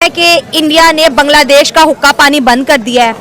है कि इंडिया ने बांग्लादेश का हुक्का पानी बंद कर दिया है।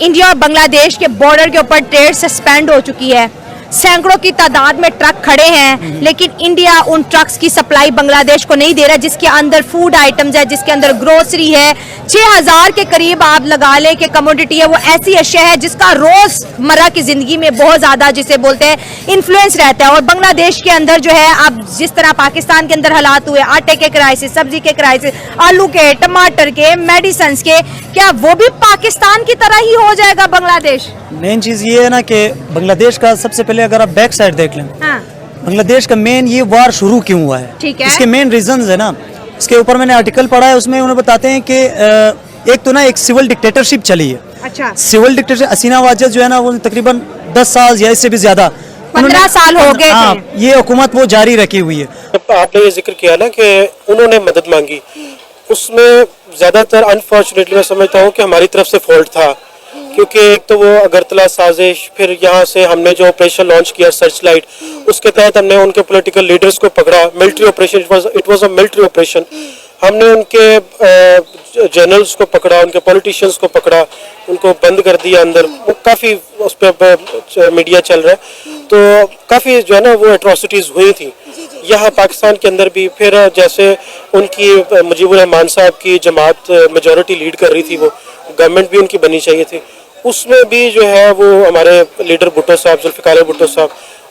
इंडिया और बांग्लादेश के बॉर्डर के ऊपर ट्रेड सस्पेंड हो चुकी है। सैकड़ों की तादाद में ट्रक खड़े हैं, लेकिन इंडिया उन ट्रक्स की सप्लाई बांग्लादेश को नहीं दे रहा, जिसके अंदर फूड आइटम्स है, जिसके अंदर ग्रोसरी है। 6000 के करीब आप लगा ले कि कमोडिटी है, वो ऐसी अशिया है जिसका रोजमर्रा की जिंदगी में बहुत ज्यादा, जिसे बोलते हैं, इन्फ्लुएंस रहता है। और बांग्लादेश के अंदर जो है, अब जिस तरह पाकिस्तान के अंदर हालात हुए, आटे के क्राइसिस, सब्जी के क्राइसिस, आलू के, टमाटर के, मेडिसिन के, क्या वो भी पाकिस्तान की तरह ही हो जाएगा बांग्लादेश? मेन चीज ये है ना कि बांग्लादेश का सबसे पहले अगर आप बैक साइड देख लें, हाँ। बांग्लादेश का मेन ये वार शुरू क्यों हुआ है, ठीक है। इसके मेन रीजंस है ना, इसके ऊपर मैंने आर्टिकल पढ़ा है, उसमें उन्हें बताते हैं कि एक तो ना एक सिविल डिक्टेटरशिप चली है। अच्छा। सिविल डिक्टेटर हसीना वाजद जो है ना, वो तकरीबन 10 साल या इससे भी ज्यादा 15 साल हो गए। हाँ, ये हुकूमत वो जारी रखी हुई है। आपने ये जिक्र किया ना कि उन्होंने मदद मांगी, उसमें ज्यादातर अनफॉर्चुनेटली मैं समझता हूँ कि हमारी तरफ से फॉल्ट था, क्योंकि एक तो वो अगरतला साजिश, फिर यहाँ से हमने जो ऑपरेशन लॉन्च किया सर्च लाइट, उसके तहत हमने उनके पॉलिटिकल लीडर्स को पकड़ा। Military operation, it was a military operation. हमने उनके जनरल्स को पकड़ा, उनके पॉलिटिशियंस को पकड़ा, उनको बंद कर दिया अंदर। वो काफ़ी उस पर मीडिया चल रहा है, तो काफ़ी जो है ना वो एट्रोसिटीज़ हुई थी यहाँ पाकिस्तान के अंदर भी। फिर जैसे उनकी मुजीबुर रहमान साहब की जमात मेजॉरिटी लीड कर रही थी, वो गवर्नमेंट भी उनकी बननी चाहिए थी, उसमें भी जो है वो हमारे लीडर भुट्टो साहब, जुल्फिकार भुट्टो साहब,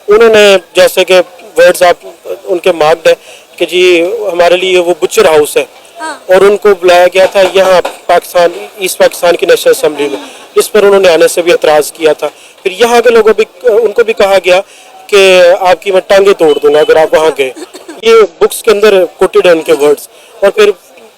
उन्होंने जैसे कि वर्ड्स आप उनके मार्क्ड है कि जी हमारे लिए वो बुचर हाउस है, और उनको बुलाया गया था यहाँ पाकिस्तान, ईस्ट पाकिस्तान की नेशनल असेंबली में, जिस पर उन्होंने आने से भी एतराज़ किया था। फिर यहाँ के लोगों भी, उनको भी कहा गया कि आपकी मैं टांगे तोड़ दूंगा अगर आप वहाँ गए। ये बुक्स के अंदर कोटेड है उनके वर्ड्स। और फिर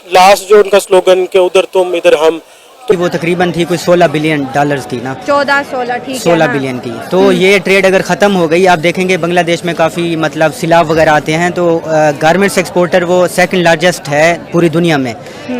लास्ट जो उनका स्लोगन कि उधर तुम इधर हम, तो वो तकरीबन थी कोई $16 बिलियन की ना, 14-16 ठीक है, 16 बिलियन की। तो ये ट्रेड अगर ख़त्म हो गई, आप देखेंगे बांग्लादेश में काफ़ी मतलब सिलाव वगैरह आते हैं, तो गारमेंट्स एक्सपोर्टर वो सेकंड लार्जेस्ट है पूरी दुनिया में।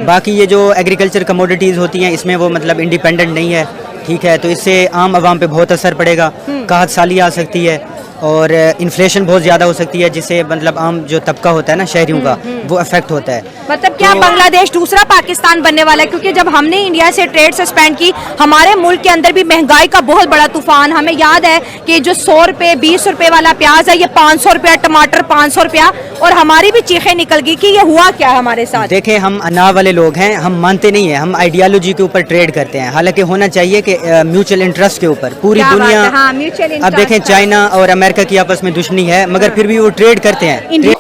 बाकी ये जो एग्रीकल्चर कमोडिटीज़ होती हैं, इसमें वो मतलब इंडिपेंडेंट नहीं है, ठीक है। तो इससे आम आवाम पे बहुत असर पड़ेगा, काहत साली आ सकती है और इन्फ्लेशन बहुत ज़्यादा हो सकती है, जिससे मतलब आम जो तबका होता है ना शहरियों का, वो अफेक्ट होता है। मतलब क्या बांग्लादेश दूसरा पाकिस्तान बनने वाला है? क्योंकि जब हमने इंडिया से ट्रेड सस्पेंड की, हमारे मुल्क के अंदर भी महंगाई का बहुत बड़ा तूफान, हमें याद है कि जो 100 रुपए 20 रुपए वाला प्याज है, ये 500 रुपया, टमाटर 500 रुपया, और हमारी भी चीखें निकल गई कि ये हुआ क्या हमारे साथ। देखें, हम अनाव वाले लोग हैं, हम मानते नहीं है, हम आइडियोलॉजी के ऊपर ट्रेड करते हैं। हालांकि होना चाहिए कि म्यूचुअल इंटरेस्ट के ऊपर पूरी दुनिया। हाँ, म्यूचुअल इंटरेस्ट। अब देखें, चाइना और अमेरिका की आपस में दुश्मनी है, मगर फिर भी वो ट्रेड करते हैं।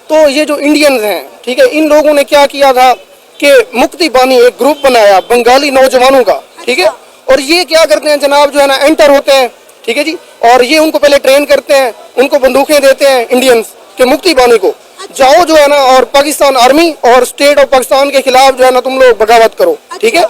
तो ये जो इंडियंस हैं, ठीक है, इन लोगों ने क्या किया था कि मुक्ति बानी एक ग्रुप बनाया बंगाली नौजवानों का, ठीक है, और ये क्या करते हैं जनाब, जो है ना एंटर होते हैं, ठीक है जी, और ये उनको पहले ट्रेन करते हैं, उनको बंदूकें देते हैं इंडियंस के मुक्ति बानी को, जाओ जो है ना, और पाकिस्तान आर्मी और स्टेट ऑफ पाकिस्तान के खिलाफ जो है ना तुम लोग बगावत करो, ठीक है।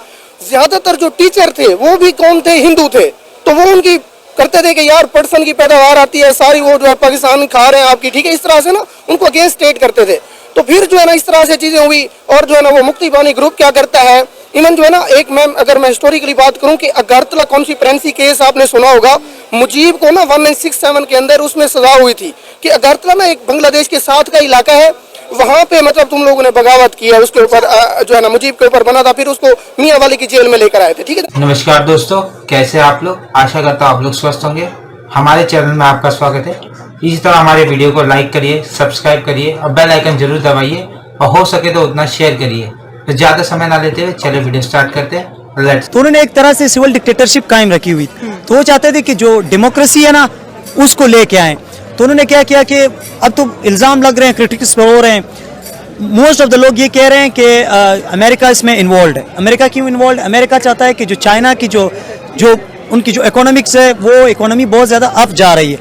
ज्यादातर जो टीचर थे वो भी कौन थे? हिंदू थे। तो वो उनकी करते थे कि यार पर्सन की पैदावार आती है सारी, वो जो है पाकिस्तान खा रहे हैं आपकी, ठीक है, इस तरह से ना उनको अगेंस्ट स्टेट करते थे। तो फिर जो है ना इस तरह से चीजें हुई, और जो है ना वो मुक्ति बानी ग्रुप क्या करता है, इवन जो है ना एक, मैम अगर मैं हिस्टोरिकली बात करूं कि अगरतला कॉन्स्पिरेंसी केस आपने सुना होगा, मुजीब को ना 1967 के अंदर उसमें सजा हुई थी कि अगरतला ना एक बांग्लादेश के साथ का इलाका है, वहाँ पे मतलब तुम लोगों ने बगावत किया, उसके ऊपर जो है ना मुजीब के ऊपर बना था, फिर उसको मियाँ वाली की जेल में लेकर आए थे, ठीक है। नमस्कार दोस्तों, कैसे आप लोग? आशा करता हूँ आप लोग स्वस्थ होंगे। हमारे चैनल में आपका स्वागत है। इसी तरह हमारे वीडियो को लाइक करिए, सब्सक्राइब करिए और बेल आइकन जरूर दबाइए, और हो सके तो उतना शेयर करिए। तो ज्यादा समय ना लेते हुए चलिए वीडियो स्टार्ट करते हैं। तो उन्होंने एक तरह से सिविल डिक्टेटरशिप कायम रखी हुई, तो वो चाहते थे कि जो डेमोक्रेसी है ना उसको लेके आए। तो उन्होंने क्या किया कि अब तो इल्जाम लग रहे हैं, क्रिटिक्स हो रहे हैं, मोस्ट ऑफ द लोग ये कह रहे हैं कि अमेरिका इसमें इन्वॉल्व है। अमेरिका क्यों इन्वॉल्व? अमेरिका चाहता है कि जो चाइना की जो उनकी जो इकोनॉमिक्स है, वो इकोनॉमी बहुत ज़्यादा अप जा रही है,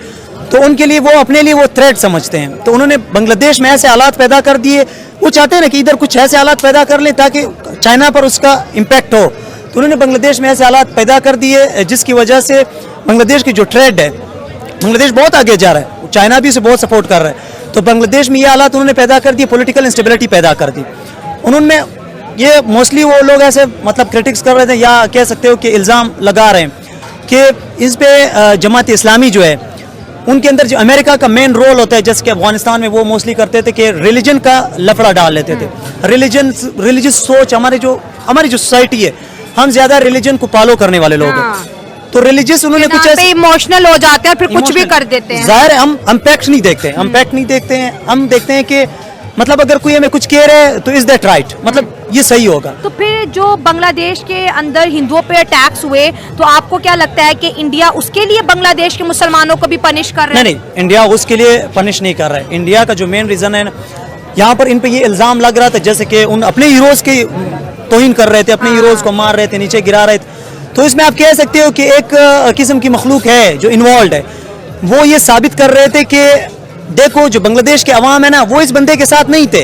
तो उनके लिए वो अपने लिए वो थ्रेट समझते हैं। तो उन्होंने बांग्लादेश में ऐसे हालात पैदा कर दिए, वो चाहते हैं ना कि इधर कुछ ऐसे हालात पैदा कर लें ताकि चाइना पर उसका इम्पैक्ट हो। तो उन्होंने बांग्लादेश में ऐसे हालात पैदा कर दिए जिसकी वजह से बांग्लादेश की जो ट्रेड है, बांग्लादेश बहुत आगे जा रहा है, चाइना भी उसे बहुत सपोर्ट कर रहा है। तो बांग्लादेश में ये हालात उन्होंने पैदा कर दिए, पॉलिटिकल इंस्टेबिलिटी पैदा कर दी। उन्होंने ये मोस्टली वो लोग ऐसे मतलब क्रिटिक्स कर रहे थे, या कह सकते हो कि इल्ज़ाम लगा रहे हैं कि इस पे जमात इस्लामी जो है उनके अंदर जो अमेरिका का मेन रोल होता है, जैसे कि अफगानिस्तान में वो मोस्टली करते थे कि रिलीजन का लफड़ा डाल लेते थे। रिलीजियस सोच हमारी जो सोसाइटी है, हम ज्यादा रिलीजन को फॉलो करने वाले लोग हैं, तो रिलीजियस उन्होंने कुछ ऐसे इमोशनल हो जाते हैं, फिर कुछ भी कर देते हैं। जाहिर है हम फैक्ट नहीं देखते हैं, हम फैक्ट नहीं देखते हैं, हम देखते हैं कि मतलब अगर कोई हमें कुछ कह रहा है तो इज दैट राइट, मतलब ये सही होगा। तो फिर जो बांग्लादेश के अंदर हिंदुओं पे अटैक्स हुए, तो आपको क्या लगता है कि इंडिया उसके लिए बांग्लादेश के मुसलमानों को भी पनिश कर रहा है? नहीं, इंडिया उसके लिए पनिश नहीं कर रहा है। इंडिया का जो मेन रीजन है, यहाँ पर इन पे ये इल्जाम लग रहा था जैसे कि उन अपने हीरोज की तौहीन कर रहे थे, अपने हीरोज को मार रहे थे, नीचे गिरा रहे थे। तो इसमें आप कह सकते हो कि एक किस्म की मखलूक है जो इन्वॉल्व है, वो ये साबित कर रहे थे कि देखो जो बांग्लादेश के अवाम है ना, वो इस बंदे के साथ नहीं थे।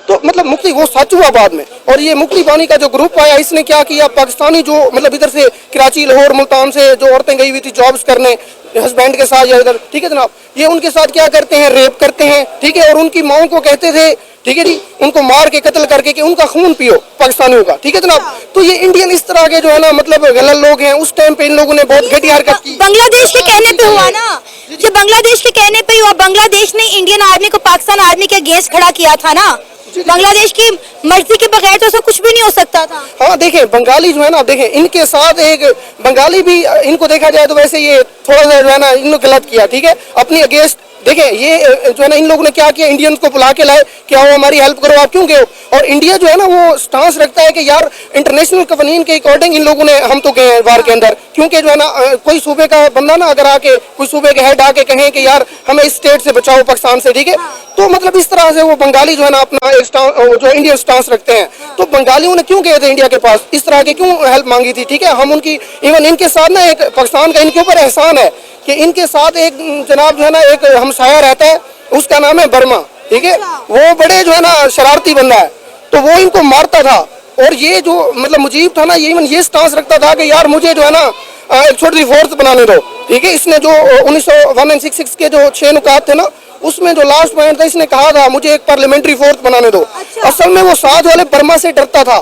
तो मतलब मुक्ति वो सच हुआ बाद में। और ये मुक्ति बानी का जो ग्रुप आया, इसने क्या किया, पाकिस्तानी जो मतलब इधर से कराची, लाहौर, मुल्तान से जो औरतें गई हुई थी जॉब्स करने हस्बैंड के साथ या इधर, ठीक है जनाब, ये उनके साथ क्या करते हैं, रेप करते हैं, ठीक है। और उनकी माओ को कहते थे, ठीक है जी, उनको मार के कत्ल करके कि उनका खून पियो पाकिस्तानियों का, ठीक है जनाब। तो ये इंडियन इस तरह के जो है ना मतलब गलत लोग हैं। उस टाइम पे इन लोगों ने बहुत घटिया हरकत की। बांग्लादेश के कहने पे हुआ ना, ये बांग्लादेश के कहने पे ही हुआ। बांग्लादेश ने इंडियन आर्मी को पाकिस्तान आर्मी के अगेंस्ट खड़ा किया था ना। बांग्लादेश की मर्जी के बगैर तो ऐसा कुछ भी नहीं हो सकता था। हाँ देखें, बंगाली जो है ना, देखें इनके साथ एक बंगाली भी, इनको देखा जाए तो वैसे ये थोड़ा सा जो है ना इन्होंने गलत किया, ठीक है, अपनी अगेंस्ट। देखें ये जो है ना इन लोगों ने क्या किया, इंडियंस को बुला के लाए कि आओ हमारी हेल्प करो, आप क्यों गए हो। और इंडिया जो है ना वो स्टांस रखता है कि यार इंटरनेशनल कवानीन के अकॉर्डिंग इन लोगों ने, हम तो गए हैं वार के अंदर, क्योंकि जो है ना कोई सूबे का बंदा ना अगर आके, कोई सूबे के हेड आके कहें कि यार हमें इस स्टेट से बचाओ पाकिस्तान से, ठीक है, तो मतलब इस तरह से वो बंगाली जो है ना अपना एक जो इंडियन स्टांस रखते हैं। तो बंगालियों ने क्यों गए थे इंडिया के पास, इस तरह की क्यों हेल्प मांगी थी, ठीक है। हम उनकी इवन इनके साथ ना एक पाकिस्तान का इनके ऊपर एहसान है कि इनके साथ एक जनाब जो है ना एक हमसाया रहता है, उसका नाम है बर्मा, ठीक है। वो बड़े जो है ना शरारती बंदा है, तो वो इनको मारता था। और ये जो मतलब मुजीब था ना, ये इवन ये स्टांस रखता था कि यार मुझे जो है ना एक छोटी फोर्स बनाने दो, ठीक है। इसने जो 1966 के जो 6 नुकात थे ना, उसमें जो लास्ट पॉइंट था, इसने कहा था मुझे एक पार्लियामेंट्री फोर्स बनाने दो। असल में वो साथ वाले बर्मा से डरता था,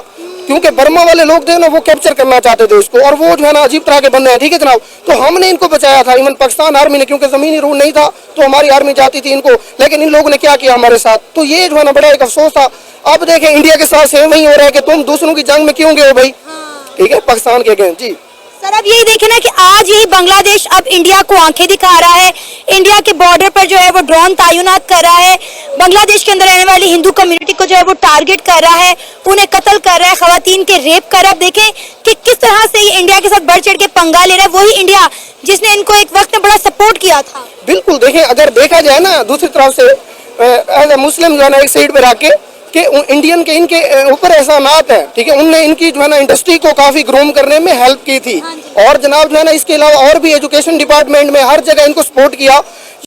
क्योंकि बर्मा वाले लोग थे ना वो कैप्चर करना चाहते थे उसको, और वो जो है ना अजीब तरह के बंदे हैं, ठीक है जनाब। तो हमने इनको बचाया था, इवन पाकिस्तान आर्मी ने, क्योंकि जमीनी रूल नहीं था तो हमारी आर्मी जाती थी इनको, लेकिन इन लोगों ने क्या किया हमारे साथ। तो ये जो है ना बड़ा एक अफसोस था। अब देखें इंडिया के साथ सेम वही हो रहा है कि तुम दूसरों की जंग में क्यों गए हो भाई, ठीक है, पाकिस्तान के अगेंस्ट। जी सर, अब यही देखे ना कि आज यही बांग्लादेश अब इंडिया को आंखें दिखा रहा है। इंडिया के बॉर्डर पर जो है वो ड्रोन तैनात कर रहा है, बांग्लादेश के अंदर रहने वाली हिंदू कम्युनिटी को जो है वो टारगेट कर रहा है, उन्हें कत्ल कर रहा है, खवातीन के रेप कर रहा है। अब देखें कि किस तरह से ये इंडिया के साथ बढ़ चढ़ के पंगा ले रहा है, वही इंडिया जिसने इनको एक वक्त में बड़ा सपोर्ट किया था। बिल्कुल, देखें अगर देखा जाए ना दूसरी तरफ से एज ए मुस्लिम जो है ना एक साइड पे रख के इंडियन के इनके ऊपर एहसानात है, ठीक है। उनने इनकी जो है ना इंडस्ट्री को काफी ग्रूम करने में हेल्प की थी। और जनाब जो है ना इसके अलावा और भी एजुकेशन डिपार्टमेंट में हर जगह इनको सपोर्ट किया।